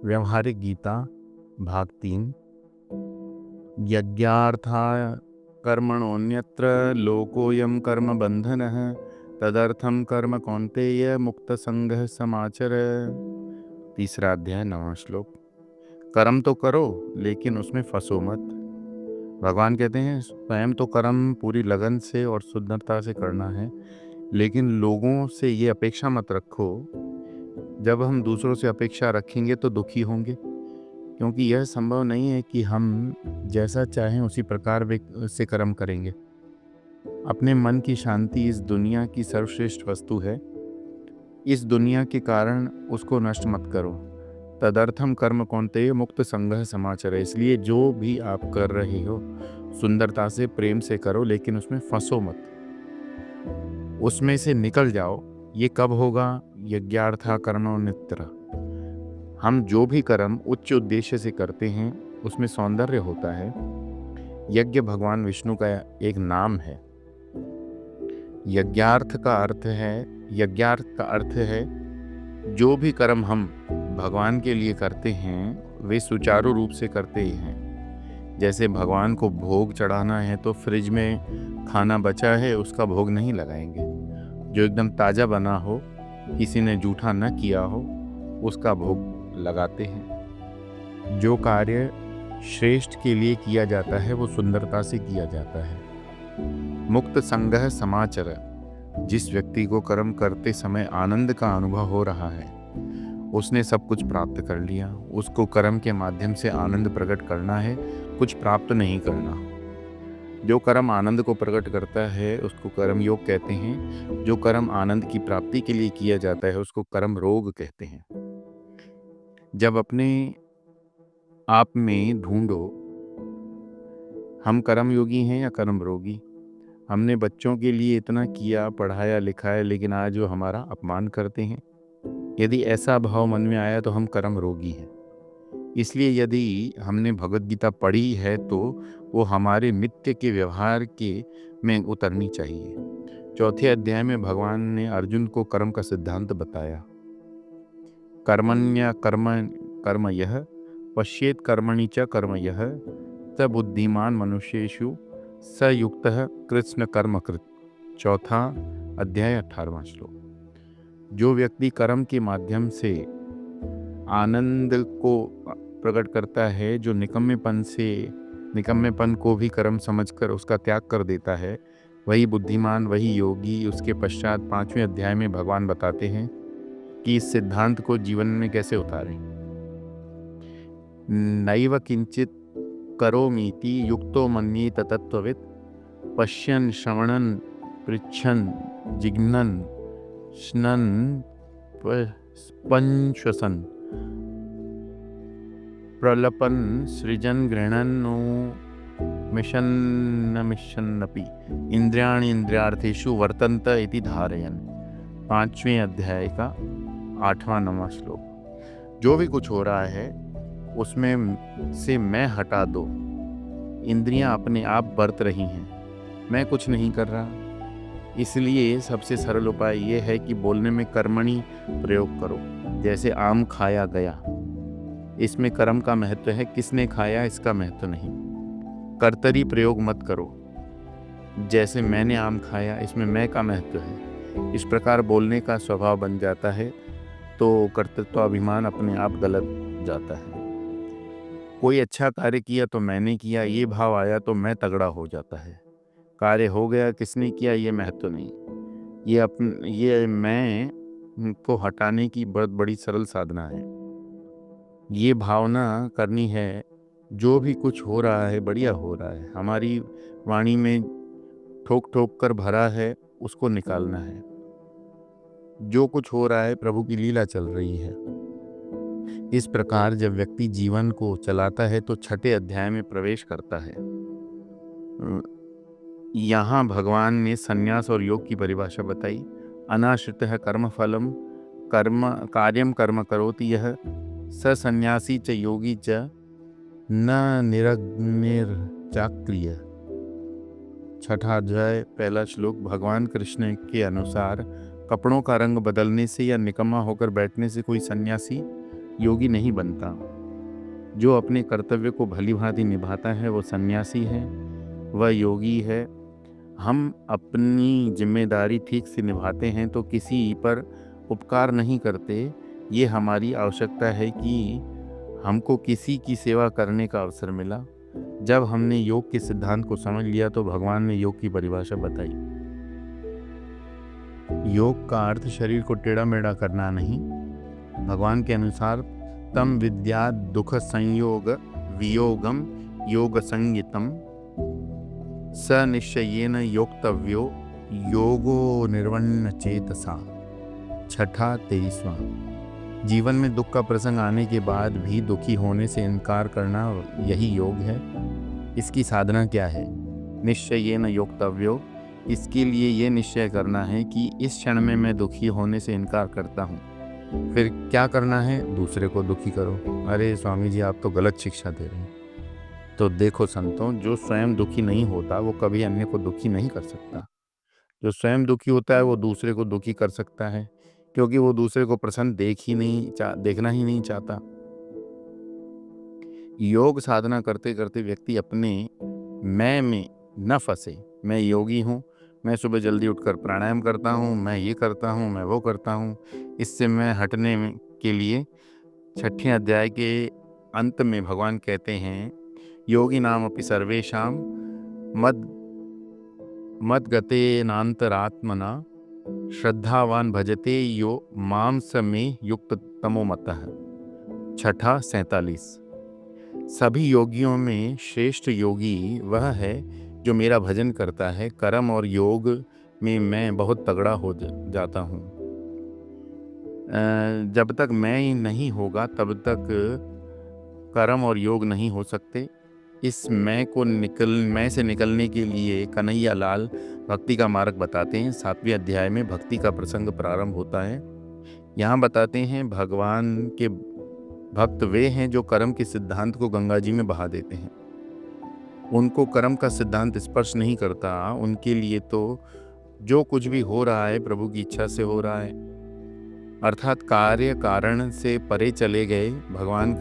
व्यवहारिक गीता भाग 3। यज्ञार्था कर्मणोऽन्यत्र लोकोऽयं कर्म बंधनः तदर्थं कर्म कौन्तेय मुक्त संगः समाचर। तीसरा अध्याय 9वां श्लोक। कर्म तो करो लेकिन उसमें फंसो मत। भगवान कहते हैं स्वयं तो कर्म पूरी लगन से और शुद्धता से करना है, लेकिन लोगों से ये अपेक्षा मत रखो। जब हम दूसरों से अपेक्षा रखेंगे तो दुखी होंगे, क्योंकि यह संभव नहीं है कि हम जैसा चाहें उसी प्रकार से कर्म करेंगे। अपने मन की शांति इस दुनिया की सर्वश्रेष्ठ वस्तु है। इस दुनिया के कारण उसको नष्ट मत करो। तदर्थम कर्म कौन्तेय मुक्त संगः समाचर। इसलिए जो भी आप कर रहे हो सुंदरता से प्रेम से करो, लेकिन उसमें फंसो मत, उसमें से निकल जाओ। ये कब होगा? यज्ञार्था कर्मोऽन्यत्र। हम जो भी कर्म उच्च उद्देश्य से करते हैं उसमें सौंदर्य होता है। यज्ञ भगवान विष्णु का एक नाम है। यज्ञार्थ का अर्थ है जो भी कर्म हम भगवान के लिए करते हैं वे सुचारू रूप से करते हैं। जैसे भगवान को भोग चढ़ाना है तो फ्रिज में खाना बचा है उसका भोग नहीं लगाएंगे। जो एकदम ताज़ा बना हो, किसी ने जूठा न किया हो, उसका भोग लगाते हैं। जो कार्य श्रेष्ठ के लिए किया जाता है वो सुंदरता से किया जाता है। मुक्त संगः समाचर। जिस व्यक्ति को कर्म करते समय आनंद का अनुभव हो रहा है उसने सब कुछ प्राप्त कर लिया। उसको कर्म के माध्यम से आनंद प्रकट करना है, कुछ प्राप्त नहीं करना। जो कर्म आनंद को प्रकट करता है उसको कर्म योग कहते हैं। जो कर्म आनंद की प्राप्ति के लिए किया जाता है उसको कर्म रोग कहते हैं। जब अपने आप में ढूंढो हम कर्म योगी हैं या कर्म रोगी। हमने बच्चों के लिए इतना किया, पढ़ाया लिखाया, लेकिन आज वो हमारा अपमान करते हैं। यदि ऐसा भाव मन में आया तो हम कर्म रोगी हैं। इसलिए यदि हमने भगवद गीता पढ़ी है तो वो हमारे नित्य के व्यवहार के में उतरनी चाहिए। चौथे अध्याय में भगवान ने अर्जुन को कर्म का सिद्धांत बताया। कर्मण्य कर्म यह पश्येत कर्मणि च कर्म यह स बुद्धिमान मनुष्येषु स युक्तः कृष्ण कर्म कृत। चौथा अध्याय 18वां श्लोक। जो व्यक्ति कर्म के माध्यम से आनंद को प्रकट करता है, जो निकम्मेपन को भी कर्म समझकर उसका त्याग कर देता है, वही बुद्धिमान, वही योगी। उसके पश्चात 5वें अध्याय में भगवान बताते हैं कि इस सिद्धांत को जीवन में कैसे उतारें। नैव किंचित करोमीति युक्तो मन्येत तत्त्ववित् पश्यन् श्रवणन् पृच्छन् जिघ्नन् श्नन् पंश्वसन् प्रलपन् सृजन् गृह्णन् मिशन्नपि इंद्रियाणि इंद्रियार्थेषु वर्तन्त इति धारयन्। 5वें अध्याय का 8वां 9वां श्लोक। जो भी कुछ हो रहा है उसमें से मैं हटा दो। इंद्रियां अपने आप बरत रही हैं, मैं कुछ नहीं कर रहा। इसलिए सबसे सरल उपाय ये है कि बोलने में कर्मणि प्रयोग करो। जैसे आम खाया गया, इसमें कर्म का महत्व है, किसने खाया इसका महत्व नहीं। कर्तरी प्रयोग मत करो। जैसे मैंने आम खाया, इसमें मैं का महत्व है। इस प्रकार बोलने का स्वभाव बन जाता है तो कर्तृत्वाभिमान अपने आप गलत जाता है। कोई अच्छा कार्य किया तो मैंने किया, ये भाव आया तो मैं तगड़ा हो जाता है। कार्य हो गया, किसने किया ये महत्व नहीं। ये मैं को हटाने की बहुत बड़ी सरल साधना है। ये भावना करनी है जो भी कुछ हो रहा है बढ़िया हो रहा है। हमारी वाणी में ठोक ठोक कर भरा है, उसको निकालना है। जो कुछ हो रहा है प्रभु की लीला चल रही है। इस प्रकार जब व्यक्ति जीवन को चलाता है तो 6ठे अध्याय में प्रवेश करता है। यहाँ भगवान ने संन्यास और योग की परिभाषा बताई। अनाश्रितः कर्मफलम कार्यम कर्म करोति यह स संन्यासी च योगी च न निरग्निर्चाक्रिय। 6ठा अध्याय 1 श्लोक। भगवान कृष्ण के अनुसार कपड़ों का रंग बदलने से या निकम्मा होकर बैठने से कोई सन्यासी योगी नहीं बनता। जो अपने कर्तव्य को भली भांति निभाता है वो सन्यासी है, वह योगी है। हम अपनी जिम्मेदारी ठीक से निभाते हैं तो किसी पर उपकार नहीं करते। ये हमारी आवश्यकता है कि हमको किसी की सेवा करने का अवसर मिला। जब हमने योग के सिद्धांत को समझ लिया तो भगवान ने योग की परिभाषा बताई। योग का अर्थ शरीर को टेढ़ा मेढ़ा करना नहीं। भगवान के अनुसार तम विद्या दुख संयोग वियोगम योग संगीतम स निश्चयेन योक्तव्यो योगो निर्वण्ण चेतसा। छठा 23वां। जीवन में दुख का प्रसंग आने के बाद भी दुखी होने से इनकार करना यही योग है। इसकी साधना क्या है? निश्चयेन योक्तव्यो। इसके लिए ये निश्चय करना है कि इस क्षण में मैं दुखी होने से इनकार करता हूँ। फिर क्या करना है? दूसरे को दुखी करो। अरे स्वामी जी, आप तो गलत शिक्षा दे रहे हैं। तो देखो संतों, जो स्वयं दुखी नहीं होता वो कभी अन्य को दुखी नहीं कर सकता। जो स्वयं दुखी होता है वो दूसरे को दुखी कर सकता है, क्योंकि वो दूसरे को प्रसन्न देखना ही नहीं चाहता। योग साधना करते करते व्यक्ति अपने मैं में न फंसे। मैं योगी हूँ, मैं सुबह जल्दी उठकर प्राणायाम करता हूँ, मैं ये करता हूँ, मैं वो करता हूँ। इससे मैं हटने के लिए 6ठे अध्याय के अंत में भगवान कहते हैं, योगी नाम अपि सर्वेषां मद्गतेनान्तरात्मना श्रद्धावान भजते यो मां स मे युक्त तमो मतः। छठा 47। सभी योगियों में श्रेष्ठ योगी वह है जो मेरा भजन करता है। कर्म और योग में मैं बहुत तगड़ा हो जाता हूँ। जब तक मैं नहीं होगा तब तक कर्म और योग नहीं हो सकते। इस मैं से निकलने के लिए कन्हैया लाल भक्ति का मार्ग बताते हैं। 7वें अध्याय में भक्ति का प्रसंग प्रारंभ होता है। यहाँ बताते हैं भगवान के भक्त वे हैं जो कर्म के सिद्धांत को गंगा जी में बहा देते हैं। उनको कर्म का सिद्धांत स्पर्श नहीं करता। उनके लिए तो जो कुछ भी हो रहा है प्रभु की इच्छा से हो रहा है, अर्थात कार्य कारण से परे चले गए। भगवान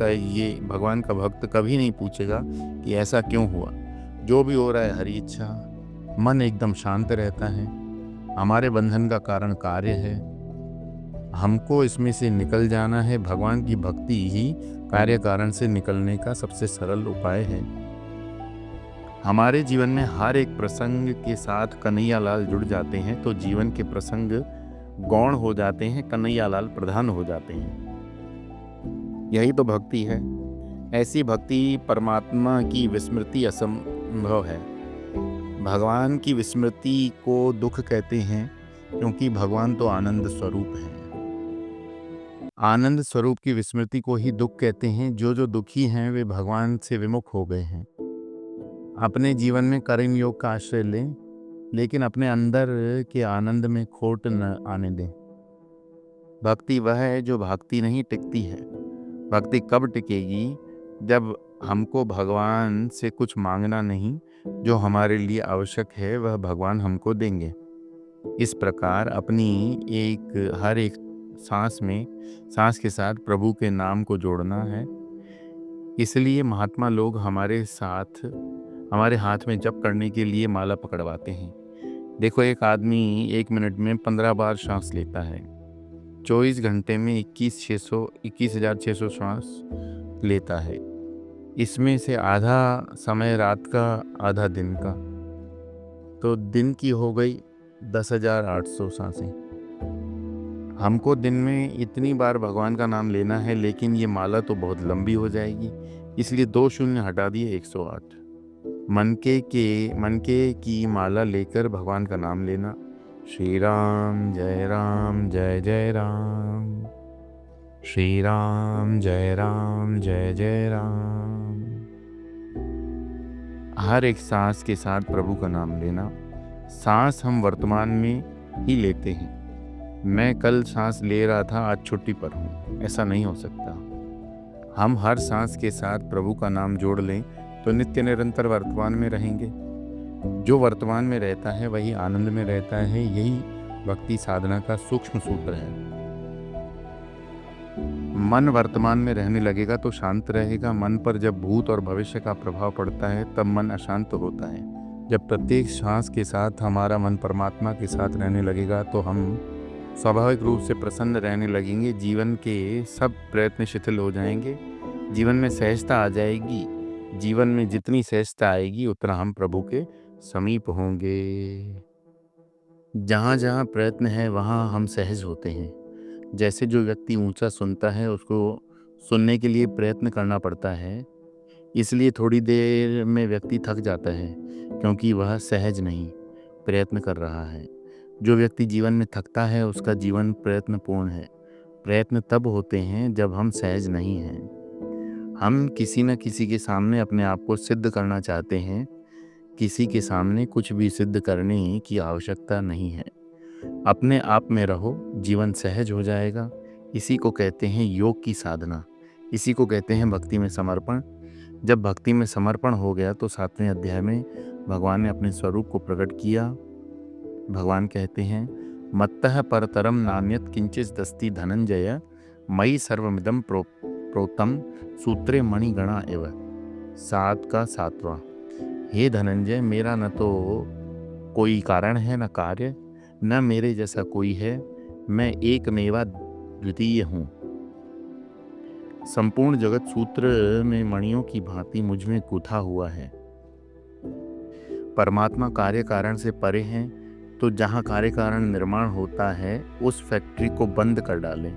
का भक्त कभी नहीं पूछेगा कि ऐसा क्यों हुआ। जो भी हो रहा है हरी इच्छा। मन एकदम शांत रहता है। हमारे बंधन का कारण कार्य है, हमको इसमें से निकल जाना है। भगवान की भक्ति ही कार्य कारण से निकलने का सबसे सरल उपाय है। हमारे जीवन में हर एक प्रसंग के साथ कन्हैया लाल जुड़ जाते हैं तो जीवन के प्रसंग गौण हो जाते हैं, कन्हैया लाल प्रधान हो जाते हैं। यही तो भक्ति है। ऐसी भक्ति परमात्मा की विस्मृति असंभव है। भगवान की विस्मृति को दुख कहते हैं, क्योंकि भगवान तो आनंद स्वरूप है। आनंद स्वरूप की विस्मृति को ही दुख कहते हैं। जो दुखी हैं वे भगवान से विमुख हो गए हैं। अपने जीवन में कर्म योग का आश्रय लें, लेकिन अपने अंदर के आनंद में खोट न आने दें। भक्ति वह है जो भागती नहीं, टिकती है। भक्ति कब टिकेगी? जब हमको भगवान से कुछ मांगना नहीं, जो हमारे लिए आवश्यक है वह भगवान हमको देंगे। इस प्रकार अपनी हर एक सांस के साथ प्रभु के नाम को जोड़ना है। इसलिए महात्मा लोग हमारे हाथ में जप करने के लिए माला पकड़वाते हैं। देखो, एक आदमी 1 मिनट में 15 बार श्वास लेता है। 24 घंटे में 21,600 श्वास लेता है। इसमें से आधा समय रात का, आधा दिन का, तो दिन की हो गई 10,800 सांसें। हमको दिन में इतनी बार भगवान का नाम लेना है, लेकिन ये माला तो बहुत लंबी हो जाएगी। इसलिए 2 शून्य हटा दिए, 108। मन के की माला लेकर भगवान का नाम लेना। श्री राम जय जय राम, श्री राम जय जय राम। हर एक सांस के साथ प्रभु का नाम लेना। सांस हम वर्तमान में ही लेते हैं। मैं कल सांस ले रहा था, आज छुट्टी पर हूँ, ऐसा नहीं हो सकता। हम हर सांस के साथ प्रभु का नाम जोड़ लें तो नित्य निरंतर वर्तमान में रहेंगे। जो वर्तमान में रहता है वही आनंद में रहता है। यही भक्ति साधना का सूक्ष्म सूत्र है। मन वर्तमान में रहने लगेगा तो शांत रहेगा। मन पर जब भूत और भविष्य का प्रभाव पड़ता है तब मन अशांत होता है। जब प्रत्येक श्वास के साथ हमारा मन परमात्मा के साथ रहने लगेगा तो हम स्वाभाविक रूप से प्रसन्न रहने लगेंगे। जीवन के सब प्रयत्न शिथिल हो जाएंगे, जीवन में सहजता आ जाएगी। जीवन में जितनी सहजता आएगी उतना हम प्रभु के समीप होंगे। जहाँ जहाँ प्रयत्न है वहाँ हम सहज होते हैं। जैसे जो व्यक्ति ऊंचा सुनता है उसको सुनने के लिए प्रयत्न करना पड़ता है, इसलिए थोड़ी देर में व्यक्ति थक जाता है क्योंकि वह सहज नहीं प्रयत्न कर रहा है। जो व्यक्ति जीवन में थकता है उसका जीवन प्रयत्नपूर्ण है। प्रयत्न तब होते हैं जब हम सहज नहीं हैं। हम किसी न किसी के सामने अपने आप को सिद्ध करना चाहते हैं। किसी के सामने कुछ भी सिद्ध करने की आवश्यकता नहीं है। अपने आप में रहो, जीवन सहज हो जाएगा। इसी को कहते हैं योग की साधना, इसी को कहते हैं भक्ति में समर्पण। जब भक्ति में समर्पण हो गया तो 7वें अध्याय में भगवान ने अपने स्वरूप को प्रकट किया। भगवान कहते हैं मत्तः परतरम नान्यत किंचित दस्ति धनंजय मयि सर्वमिदं प्रोतम सूत्रे मणिगणा एव। 7 का 7वां। हे धनंजय, मेरा न तो कोई कारण है न कार्य, न मेरे जैसा कोई है। मैं एकमेवा द्वितीय हूँ। संपूर्ण जगत सूत्र में मणियों की भांति मुझ में गूथा हुआ है। परमात्मा कार्य कारण से परे हैं, तो जहाँ कार्य कारण निर्माण होता है उस फैक्ट्री को बंद कर डालें।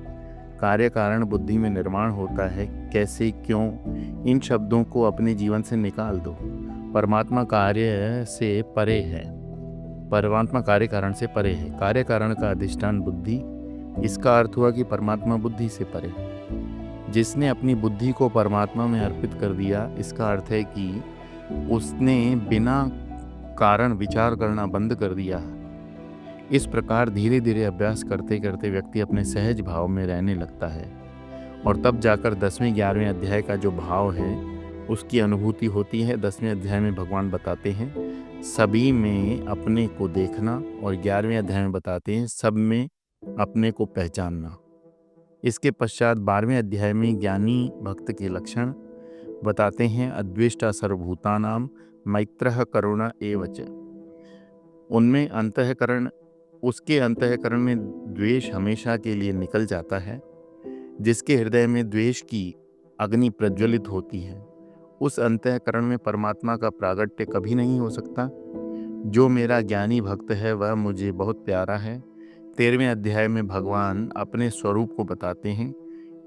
कार्य कारण बुद्धि में निर्माण होता है, कैसे, क्यों, इन शब्दों को अपने जीवन से निकाल दो। परमात्मा कार्य से परे है, परमात्मा कार्य कारण से परे है। कार्य कारण का अधिष्ठान बुद्धि, इसका अर्थ हुआ कि परमात्मा बुद्धि से परे। जिसने अपनी बुद्धि को परमात्मा में अर्पित कर दिया, इसका अर्थ है कि उसने बिना कारण विचार करना बंद कर दिया। इस प्रकार धीरे धीरे अभ्यास करते करते व्यक्ति अपने सहज भाव में रहने लगता है और तब जाकर 10वें 11वें अध्याय का जो भाव है उसकी अनुभूति होती है। 10वें अध्याय में भगवान बताते हैं सभी में अपने को देखना, और 11वें अध्याय में बताते हैं सब में अपने को पहचानना। इसके पश्चात 12वें अध्याय में ज्ञानी भक्त के लक्षण बताते हैं। अद्वेष्टा सर्वभूतानां मैत्रः करुणा एवच। उनमें अंतःकरण, उसके अंतःकरण में द्वेष हमेशा के लिए निकल जाता है। जिसके हृदय में द्वेष की अग्नि प्रज्वलित होती है उस अंतःकरण में परमात्मा का प्रागट्य कभी नहीं हो सकता। जो मेरा ज्ञानी भक्त है वह मुझे बहुत प्यारा है। 13वें अध्याय में भगवान अपने स्वरूप को बताते हैं।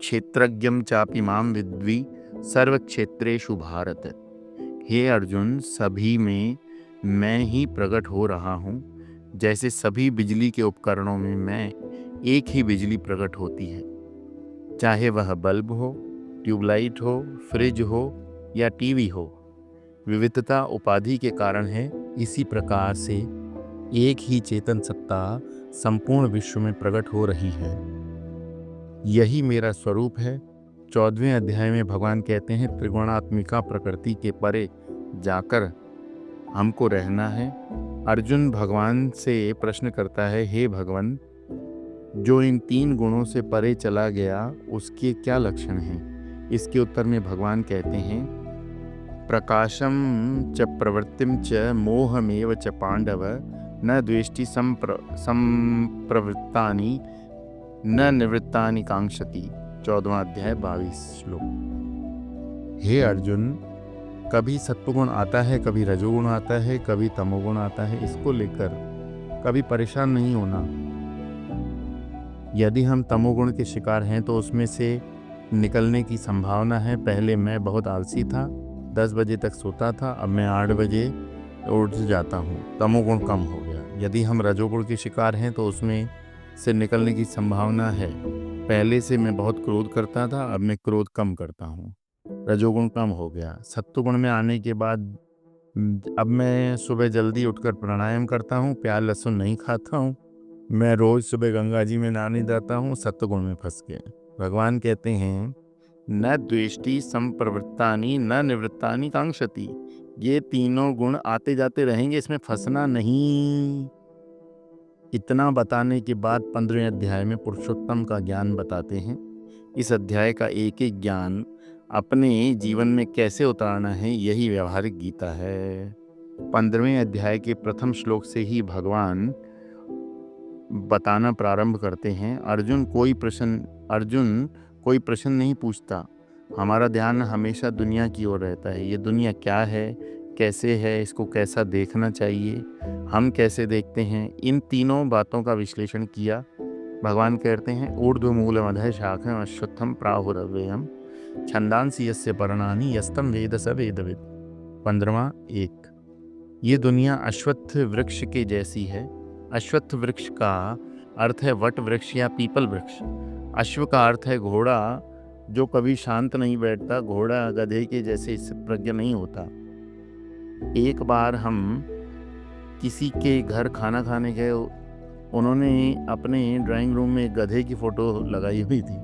क्षेत्रज्ञं चापि मां विद्वि सर्व क्षेत्रेषु भारत। हे अर्जुन, सभी में मैं ही प्रकट हो रहा हूँ। जैसे सभी बिजली के उपकरणों में मैं एक ही बिजली प्रकट होती है, चाहे वह बल्ब हो, ट्यूबलाइट हो, फ्रिज हो या टीवी हो। विविधता उपाधि के कारण है। इसी प्रकार से एक ही चेतन सत्ता संपूर्ण विश्व में प्रकट हो रही है। यही मेरा स्वरूप है। 14वें अध्याय में भगवान कहते हैं त्रिगुणात्मिका प्रकृति के परे जाकर हमको रहना है। अर्जुन भगवान से प्रश्न करता है, हे भगवान, जो इन 3 गुणों से परे चला गया उसके क्या लक्षण हैं? इसके उत्तर में भगवान कहते हैं प्रकाशम च प्रवृत्तिम च मोहमेव च पांडव न द्वेष्टि संप्रवृत्तानि न निवृत्तानि कांक्षति। 14वां अध्याय 22 श्लोक। हे अर्जुन, कभी सत्वगुण आता है, कभी रजोगुण आता है, कभी तमोगुण आता है। इसको लेकर कभी परेशान नहीं होना। यदि हम तमोगुण के शिकार हैं तो उसमें से निकलने की संभावना है। पहले मैं बहुत आलसी था, 10 बजे तक सोता था, अब मैं 8 बजे उठ जाता हूँ, तमोगुण कम हो गया। यदि हम रजोगुण के शिकार हैं तो उसमें से निकलने की संभावना है। पहले से मैं बहुत क्रोध करता था, अब मैं क्रोध कम करता हूँ, रजोगुण कम हो गया। सत्वगुण में आने के बाद अब मैं सुबह जल्दी उठकर प्राणायाम करता हूँ, प्याज लहसुन नहीं खाता हूँ, मैं रोज सुबह गंगा जी में नहाने जाता हूँ। सत्वगुण में फंस गए। भगवान कहते हैं न द्वेष्टि संप्रवृत्तानि न निवृत्तानि कांक्षति। ये तीनों गुण आते जाते रहेंगे, इसमें फंसना नहीं। इतना बताने के बाद 15वें अध्याय में पुरुषोत्तम का ज्ञान बताते हैं। इस अध्याय का एक एक ज्ञान अपने जीवन में कैसे उतारना है, यही व्यवहारिक गीता है। 15वें अध्याय के प्रथम श्लोक से ही भगवान बताना प्रारंभ करते हैं। अर्जुन कोई प्रश्न नहीं पूछता। हमारा ध्यान हमेशा दुनिया की ओर रहता है। ये दुनिया क्या है, कैसे है, इसको कैसा देखना चाहिए, हम कैसे देखते हैं, इन तीनों बातों का विश्लेषण किया। भगवान कहते हैं ऊर्ध्वमूलमधः शाखम् अश्वत्थं प्राहुरव्ययम् छन्दांसि यस्य पर्णानि यस्तम वेद स वेदविद। 15वां 1। ये दुनिया अश्वत्थ वृक्ष के जैसी है। अश्वत्थ वृक्ष का अर्थ है वट वृक्ष या पीपल वृक्ष। अश्व का अर्थ है घोड़ा, जो कभी शांत नहीं बैठता। घोड़ा गधे के जैसे प्रज्ञ नहीं होता। एक बार हम किसी के घर खाना खाने गए, उन्होंने अपने ड्राइंग रूम में गधे की फ़ोटो लगाई हुई थी।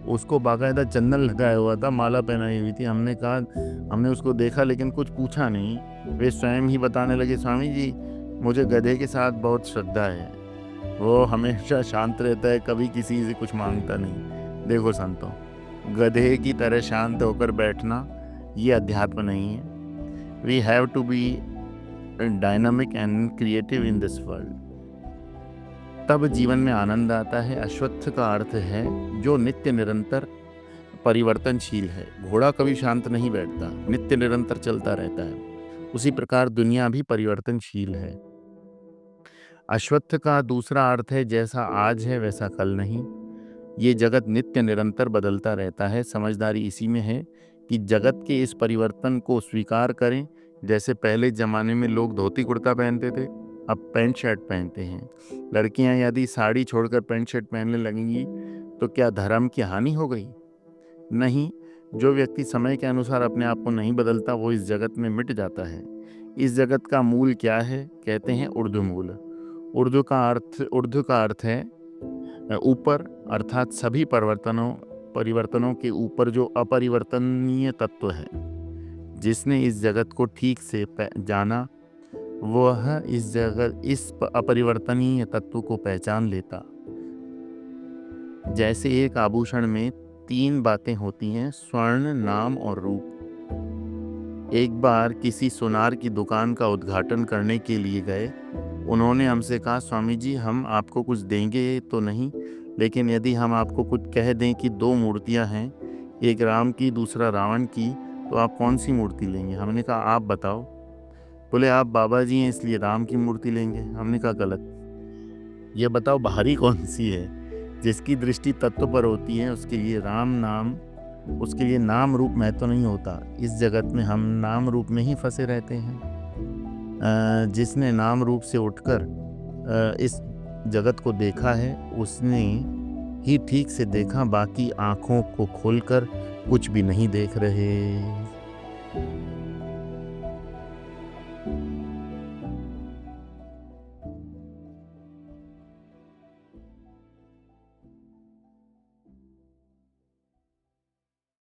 उसको बाकायदा चंदन लगाया हुआ था, माला पहनाई हुई थी। हमने उसको देखा लेकिन कुछ पूछा नहीं। वे स्वयं ही बताने लगे, स्वामी जी मुझे गधे के साथ बहुत श्रद्धा है, वो हमेशा शांत रहता है, कभी किसी से कुछ मांगता नहीं। देखो संतों, गधे की तरह शांत होकर बैठना ये अध्यात्म नहीं है। We have to be dynamic and creative in this world, तब जीवन में आनंद आता है। अश्वत्थ का अर्थ है जो नित्य निरंतर परिवर्तनशील है। घोड़ा कभी शांत नहीं बैठता, नित्य निरंतर चलता रहता है। उसी प्रकार दुनिया भी परिवर्तनशील है। अश्वत्थ का दूसरा अर्थ है जैसा आज है वैसा कल नहीं। ये जगत नित्य निरंतर बदलता रहता है। समझदारी इसी में है कि जगत के इस परिवर्तन को स्वीकार करें। जैसे पहले ज़माने में लोग धोती कुर्ता पहनते थे, अब पैंट शर्ट पहनते हैं। लड़कियां यदि साड़ी छोड़कर पैंट शर्ट पहनने लगेंगी तो क्या धर्म की हानि हो गई? नहीं। जो व्यक्ति समय के अनुसार अपने आप को नहीं बदलता वो इस जगत में मिट जाता है। इस जगत का मूल क्या है? कहते हैं ऊर्ध्वमूल। ऊर्ध्व का अर्थ है ऊपर, अर्थात सभी परिवर्तनों के ऊपर जो अपरिवर्तनीय तत्व है। जिसने इस जगत को ठीक से जाना वह इस अपरिवर्तनीय तत्व को पहचान लेता। जैसे एक आभूषण में 3 बातें होती हैं, स्वर्ण, नाम और रूप। एक बार किसी सुनार की दुकान का उद्घाटन करने के लिए गए। उन्होंने हमसे कहा, स्वामी जी हम आपको कुछ देंगे तो नहीं, लेकिन यदि हम आपको कुछ कह दें कि 2 मूर्तियां हैं, एक राम की दूसरा रावण की, तो आप कौन सी मूर्ति लेंगे? हमने कहा आप बताओ। बोले आप बाबा जी हैं इसलिए राम की मूर्ति लेंगे। हमने कहा गलत। ये बताओ बाहरी कौन सी है? जिसकी दृष्टि तत्व पर होती है उसके लिए उसके लिए नाम रूप महत्व नहीं होता। इस जगत में हम नाम रूप में ही फंसे रहते हैं। जिसने नाम रूप से उठकर इस जगत को देखा है उसने ही ठीक से देखा, बाकी आँखों को खोलकर कुछ भी नहीं देख रहे।